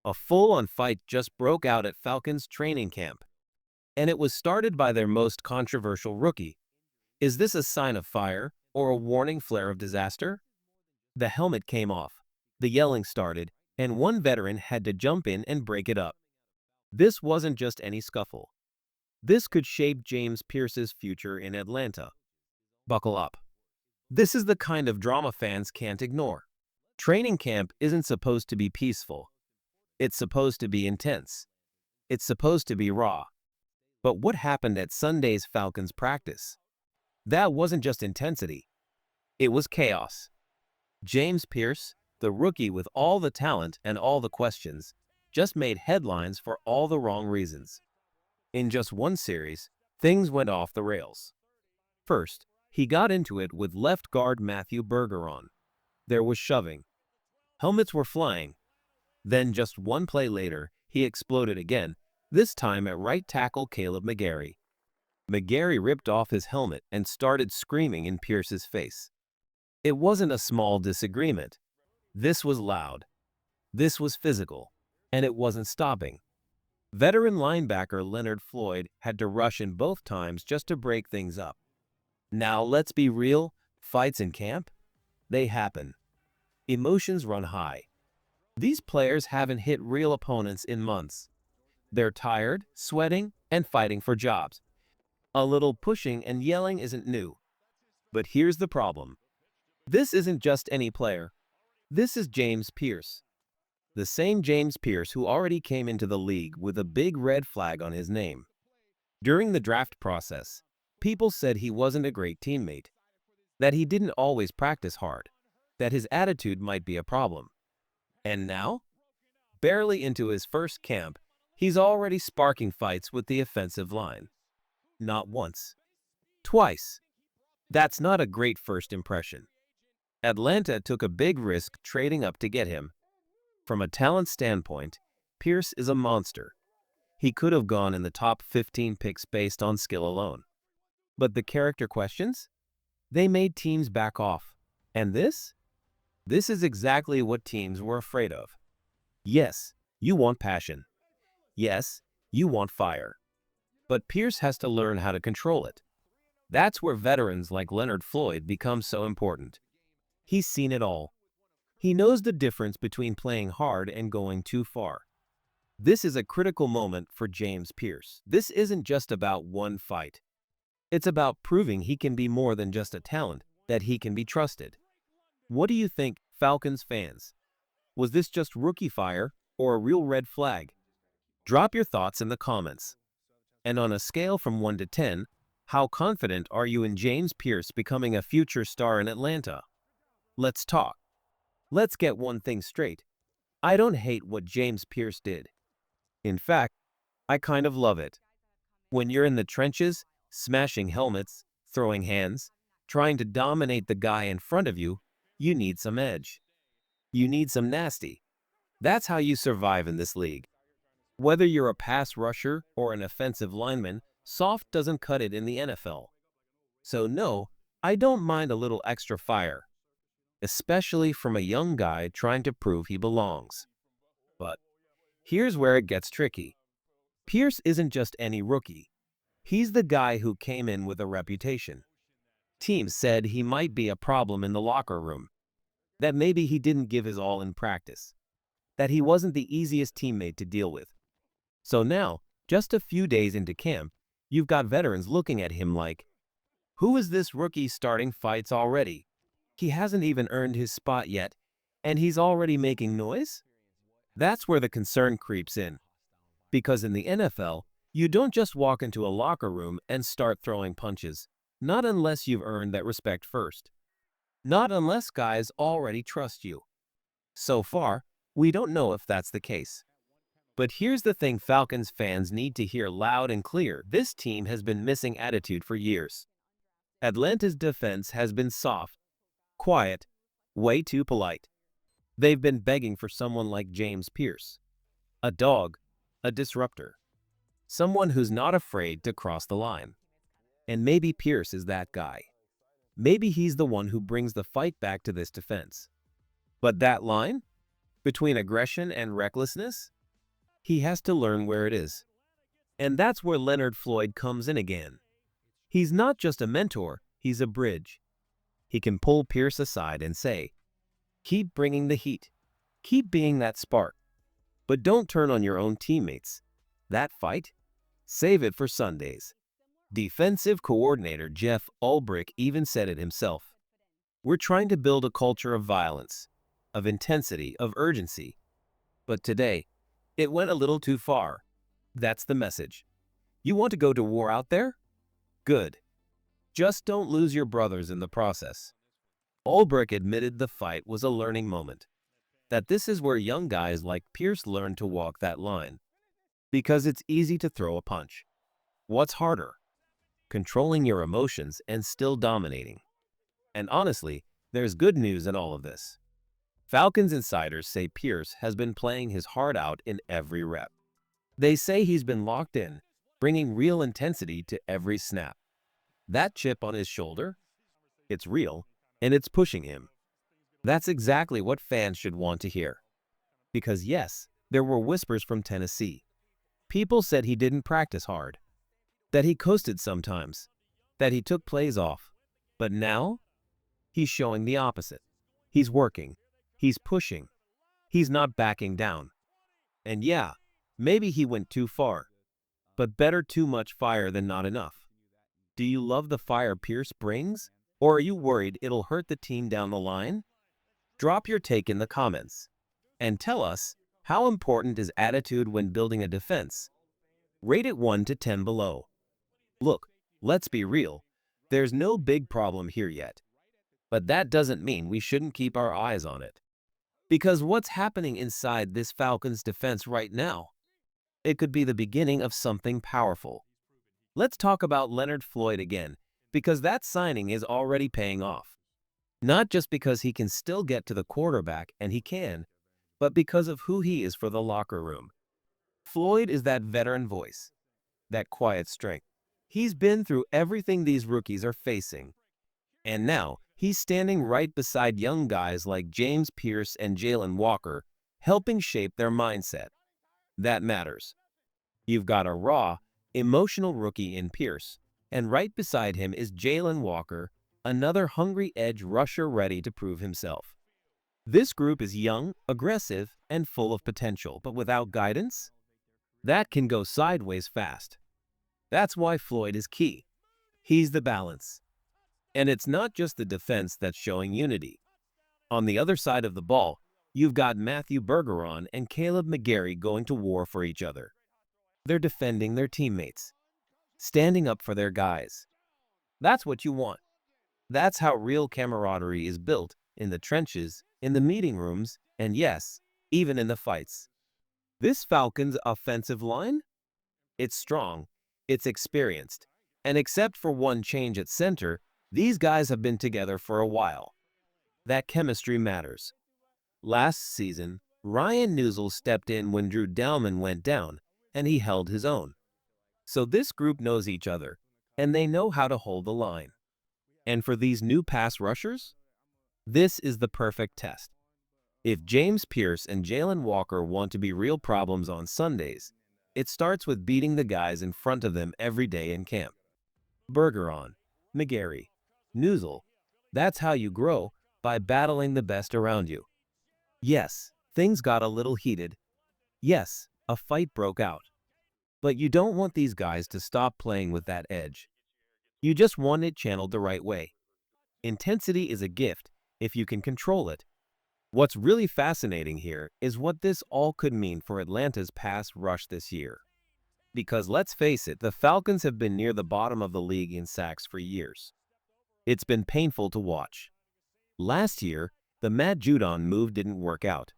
A full-on fight just broke out at Falcons training camp, and it was started by their most controversial rookie. Is this a sign of fire or a warning flare of disaster? The helmet came off, the yelling started, and one veteran had to jump in and break it up. This wasn't just any scuffle. This could shape James Pierce's future in Atlanta. Buckle up. This is the kind of drama fans can't ignore. Training camp isn't supposed to be peaceful. It's supposed to be intense. It's supposed to be raw. But what happened at Sunday's Falcons practice? That wasn't just intensity. It was chaos. James Pierce, the rookie with all the talent and all the questions, just made headlines for all the wrong reasons. In just one series, things went off the rails. First, he got into it with left guard Matthew Bergeron. There was shoving. Helmets were flying. Then just one play later, he exploded again, this time at right tackle Caleb McGarry. McGarry ripped off his helmet and started screaming in Pierce's face. It wasn't a small disagreement. This was loud. This was physical. And it wasn't stopping. Veteran linebacker Leonard Floyd had to rush in both times just to break things up. Now let's be real, fights in camp? They happen. Emotions run high. These players haven't hit real opponents in months. They're tired, sweating, and fighting for jobs. A little pushing and yelling isn't new. But here's the problem. This isn't just any player. This is James Pierce. The same James Pierce who already came into the league with a big red flag on his name. During the draft process, people said he wasn't a great teammate, that he didn't always practice hard, that his attitude might be a problem. And now, barely into his first camp, he's already sparking fights with the offensive line. Not once. Twice. That's not a great first impression. Atlanta took a big risk trading up to get him. From a talent standpoint, Pierce is a monster. He could have gone in the top 15 picks based on skill alone. But the character questions? They made teams back off. And this? This is exactly what teams were afraid of. Yes, you want passion. Yes, you want fire. But Pierce has to learn how to control it. That's where veterans like Leonard Floyd become so important. He's seen it all. He knows the difference between playing hard and going too far. This is a critical moment for James Pierce. This isn't just about one fight. It's about proving he can be more than just a talent, that he can be trusted. What do you think, Falcons fans? Was this just rookie fire or a real red flag? Drop your thoughts in the comments. And on a scale from 1 to 10, how confident are you in James Pierce becoming a future star in Atlanta? Let's talk. Let's get one thing straight. I don't hate what James Pierce did. In fact, I kind of love it. When you're in the trenches, smashing helmets, throwing hands, trying to dominate the guy in front of you, you need some edge. You need some nasty. That's how you survive in this league. Whether you're a pass rusher or an offensive lineman, soft doesn't cut it in the NFL. So no, I don't mind a little extra fire, especially from a young guy trying to prove he belongs. But here's where it gets tricky. Pierce isn't just any rookie. He's the guy who came in with a reputation. Teams said he might be a problem in the locker room, that maybe he didn't give his all in practice, that he wasn't the easiest teammate to deal with. So now, just a few days into camp, you've got veterans looking at him like, who is this rookie starting fights already? He hasn't even earned his spot yet, and he's already making noise? That's where the concern creeps in. Because in the NFL, you don't just walk into a locker room and start throwing punches, not unless you've earned that respect first. Not unless guys already trust you. So far, we don't know if that's the case. But here's the thing Falcons fans need to hear loud and clear. This team has been missing attitude for years. Atlanta's defense has been soft, quiet, way too polite. They've been begging for someone like James Pierce. A dog, a disruptor. Someone who's not afraid to cross the line. And maybe Pierce is that guy. Maybe he's the one who brings the fight back to this defense. But that line? Between aggression and recklessness? he has to learn where it is. And that's where Leonard Floyd comes in again. He's not just a mentor, he's a bridge. He can pull Pierce aside and say, "Keep bringing the heat. Keep being that spark. But don't turn on your own teammates. That fight? Save it for Sundays." Defensive coordinator Jeff Ulbrich even said it himself. "We're trying to build a culture of violence, of intensity, of urgency. But today, it went a little too far." That's the message. You want to go to war out there? Good. Just don't lose your brothers in the process. Ulbrich admitted the fight was a learning moment, that this is where young guys like Pierce learn to walk that line. Because it's easy to throw a punch. What's harder? Controlling your emotions and still dominating. And honestly, there's good news in all of this. Falcons insiders say Pierce has been playing his heart out in every rep. They say he's been locked in, bringing real intensity to every snap. That chip on his shoulder? It's real, and it's pushing him. That's exactly what fans should want to hear. Because yes, there were whispers from Tennessee. People said he didn't practice hard, that he coasted sometimes, that he took plays off. But now, he's showing the opposite. He's working. He's pushing. He's not backing down. And yeah, maybe he went too far. But better too much fire than not enough. Do you love the fire Pierce brings? Or are you worried it'll hurt the team down the line? Drop your take in the comments. And tell us, how important is attitude when building a defense? Rate it 1 to 10 below. Look, let's be real. There's no big problem here yet. But that doesn't mean we shouldn't keep our eyes on it. Because what's happening inside this Falcons defense right now? It could be the beginning of something powerful. Let's talk about Leonard Floyd again, because that signing is already paying off. Not just because he can still get to the quarterback, and he can, but because of who he is for the locker room. Floyd is that veteran voice, that quiet strength. He's been through everything these rookies are facing. And now, he's standing right beside young guys like James Pierce and Jalen Walker, helping shape their mindset. That matters. You've got a raw, emotional rookie in Pierce, and right beside him is Jalen Walker, another hungry edge rusher ready to prove himself. This group is young, aggressive, and full of potential, but without guidance, that can go sideways fast. That's why Floyd is key. He's the balance. And it's not just the defense that's showing unity. On the other side of the ball, you've got Matthew Bergeron and Caleb McGarry going to war for each other. They're defending their teammates, standing up for their guys. That's what you want. That's how real camaraderie is built, in the trenches, in the meeting rooms, and yes, even in the fights. This Falcons offensive line? It's strong, it's experienced, and except for one change at center, these guys have been together for a while. That chemistry matters. Last season, Ryan Newsel stepped in when Drew Dalman went down, and he held his own. So this group knows each other, and they know how to hold the line. And for these new pass rushers, this is the perfect test. If James Pierce and Jalen Walker want to be real problems on Sundays, it starts with beating the guys in front of them every day in camp. Bergeron, McGarry, Newsel, that's how you grow, by battling the best around you. Yes, things got a little heated. Yes, a fight broke out. But you don't want these guys to stop playing with that edge. You just want it channeled the right way. Intensity is a gift if you can control it. What's really fascinating here is what this all could mean for Atlanta's pass rush this year. Because let's face it, the Falcons have been near the bottom of the league in sacks for years. It's been painful to watch. Last year, the Matt Judon move didn't work out.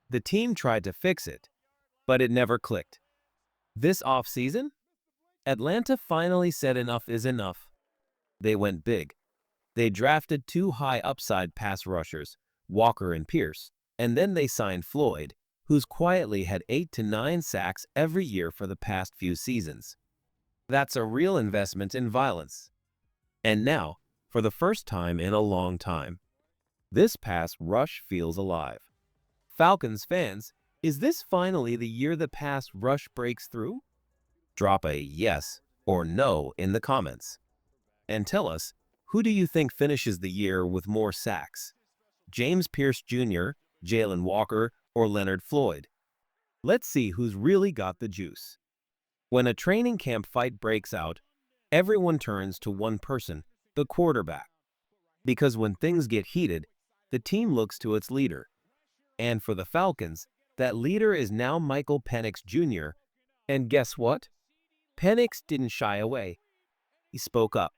The team tried to fix it, but it never clicked. This offseason, Atlanta finally said enough is enough. They went big. They drafted 2 high upside pass rushers, Walker and Pierce, and then they signed Floyd, who's quietly had 8 to 9 sacks every year for the past few seasons. That's a real investment in violence. And now, for the first time in a long time, this pass rush feels alive. Falcons fans, Is this finally the year the pass rush breaks through? Drop a yes or no in the comments. And tell us, who do you think finishes the year with more sacks? James Pierce Jr., Jalen Walker, or Leonard Floyd? Let's see who's really got the juice. When a training camp fight breaks out, everyone turns to one person, the quarterback. Because when things get heated, the team looks to its leader. And for the Falcons, that leader is now Michael Penix Jr. And guess what? Penix didn't shy away. He spoke up.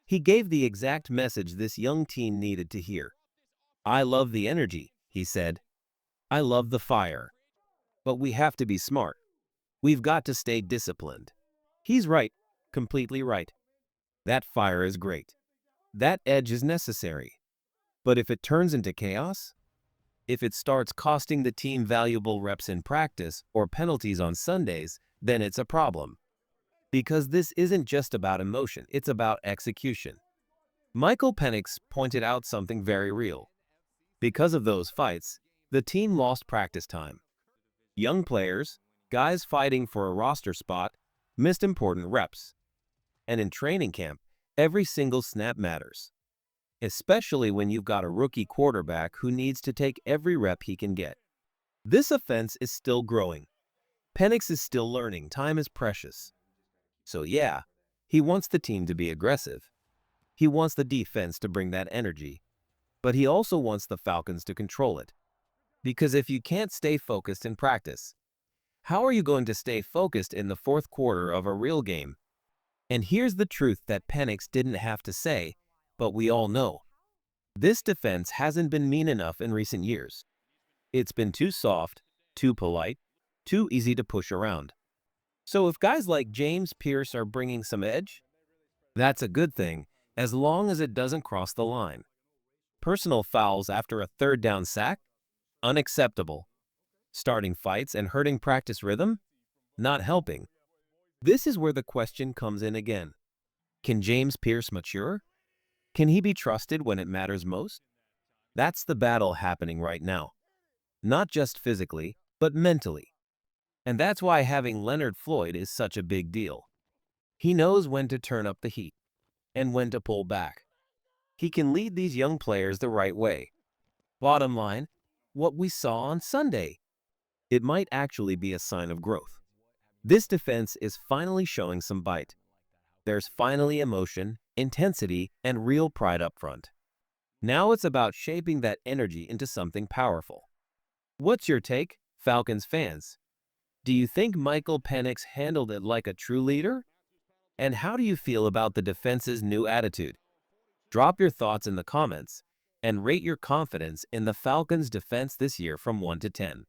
He gave the exact message this young teen needed to hear. "I love the energy," he said. "I love the fire. But we have to be smart. We've got to stay disciplined." He's right, completely right. That fire is great. That edge is necessary. But if it turns into chaos, if it starts costing the team valuable reps in practice or penalties on Sundays, then it's a problem. Because this isn't just about emotion, it's about execution. Michael Penix pointed out something very real. Because of those fights, the team lost practice time. Young players, guys fighting for a roster spot, missed important reps. And in training camp, every single snap matters. Especially when you've got a rookie quarterback who needs to take every rep he can get. This offense is still growing. Penix is still learning. Time is precious. So yeah, he wants the team to be aggressive. He wants the defense to bring that energy. But he also wants the Falcons to control it. Because if you can't stay focused in practice, how are you going to stay focused in the fourth quarter of a real game? And here's the truth that Penix didn't have to say, but we all know. This defense hasn't been mean enough in recent years. It's been too soft, too polite, too easy to push around. So if guys like James Pierce are bringing some edge, that's a good thing, as long as it doesn't cross the line. Personal fouls after a third down sack? Unacceptable. Starting fights and hurting practice rhythm? Not helping. This is where the question comes in again. Can James Pierce mature? Can he be trusted when it matters most? That's the battle happening right now. Not just physically, but mentally. And that's why having Leonard Floyd is such a big deal. He knows when to turn up the heat and when to pull back. He can lead these young players the right way. Bottom line, what we saw on Sunday. It might actually be a sign of growth. This defense is finally showing some bite. There's finally emotion, intensity, and real pride up front. Now it's about shaping that energy into something powerful. What's your take, Falcons fans? Do you think Michael Penix handled it like a true leader? And how do you feel about the defense's new attitude? Drop your thoughts in the comments and rate your confidence in the Falcons' defense this year from 1 to 10.